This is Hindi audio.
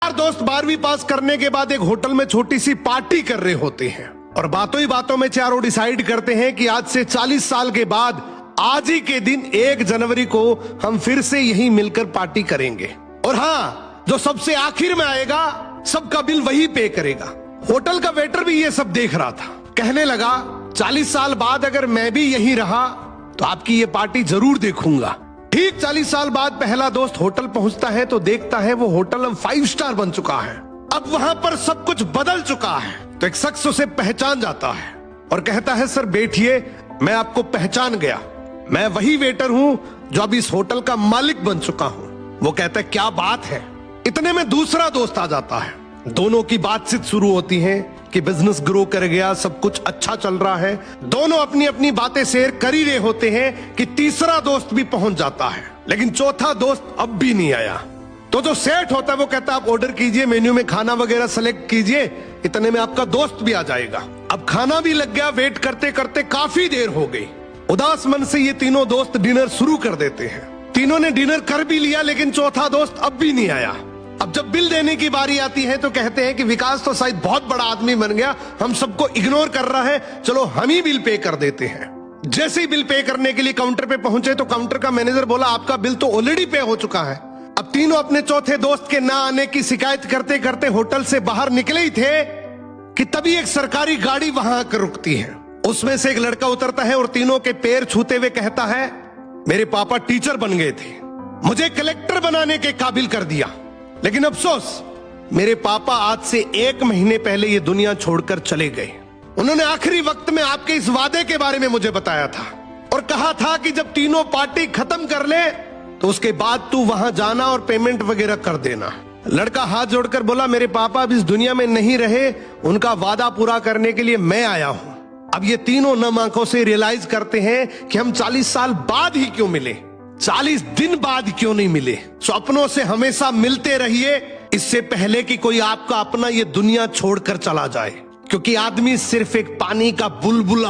चार दोस्त 12वीं पास करने के बाद एक होटल में छोटी सी पार्टी कर रहे होते हैं और बातों ही बातों में चारों डिसाइड करते हैं कि आज से 40 साल के बाद आज ही के दिन 1 जनवरी को हम फिर से यहीं मिलकर पार्टी करेंगे। और हाँ, जो सबसे आखिर में आएगा सबका बिल वही पे करेगा। होटल का वेटर भी ये सब देख रहा था। कहने लगा 40 साल बाद अगर मैं भी यहीं रहा तो आपकी ये पार्टी जरूर देखूंगा। ठीक 40 साल बाद पहला दोस्त होटल पहुंचता है तो देखता है वो होटल अब 5 स्टार बन चुका है। अब वहां पर सब कुछ बदल चुका है। तो एक शख्स उसे पहचान जाता है और कहता है सर बैठिए, मैं आपको पहचान गया, मैं वही वेटर हूं जो अब इस होटल का मालिक बन चुका हूं। वो कहता है क्या बात है। इतने में दूसरा दोस्त आ जाता है। दोनों की बातचीत शुरू होती है कि बिजनेस ग्रो कर गया, सब कुछ अच्छा चल रहा है। दोनों अपनी अपनी बातें शेयर कर ही रहे होते हैं कि तीसरा दोस्त भी पहुंच जाता है, लेकिन चौथा दोस्त अब भी नहीं आया। तो जो सेठ होता है वो कहता है आप ऑर्डर कीजिए, मेन्यू में खाना वगैरह सेलेक्ट कीजिए, इतने में आपका दोस्त भी आ जाएगा। अब खाना भी लग गया। वेट करते करते काफी देर हो गई। उदास मन से ये तीनों दोस्त डिनर शुरू कर देते हैं। तीनों ने डिनर कर भी लिया, लेकिन चौथा दोस्त अब भी नहीं आया। अब जब बिल देने की बारी आती है तो कहते हैं कि विकास तो शायद बहुत बड़ा आदमी बन गया, हम सबको इग्नोर कर रहा है, चलो हम ही बिल पे कर देते हैं। जैसे ही बिल पे करने के लिए काउंटर पे पहुंचे तो काउंटर का मैनेजर बोला आपका बिल तो ऑलरेडी पे हो चुका है। अब तीनों अपने चौथे दोस्त के ना आने की शिकायत करते करते होटल से बाहर निकले ही थे कि तभी एक सरकारी गाड़ी वहां आकर रुकती है। उसमें से एक लड़का उतरता है और तीनों के पैर छूते हुए कहता है मेरे पापा टीचर बन गए थे, मुझे कलेक्टर बनाने के काबिल कर दिया, लेकिन अफसोस मेरे पापा आज से 1 महीने पहले ये दुनिया छोड़कर चले गए। उन्होंने आखिरी वक्त में आपके इस वादे के बारे में मुझे बताया था और कहा था कि जब तीनों पार्टी खत्म कर ले तो उसके बाद तू वहां जाना और पेमेंट वगैरह कर देना। लड़का हाथ जोड़कर बोला मेरे पापा अब इस दुनिया में नहीं रहे, उनका वादा पूरा करने के लिए मैं आया हूं। अब ये तीनों नम आंखों से रियलाइज करते हैं कि हम 40 साल बाद ही क्यों मिले, 40 दिन बाद क्यों नहीं मिले। स्वप्नों से हमेशा मिलते रहिए, इससे पहले कि कोई आपका अपना ये दुनिया छोड़कर चला जाए, क्योंकि आदमी सिर्फ एक पानी का बुलबुला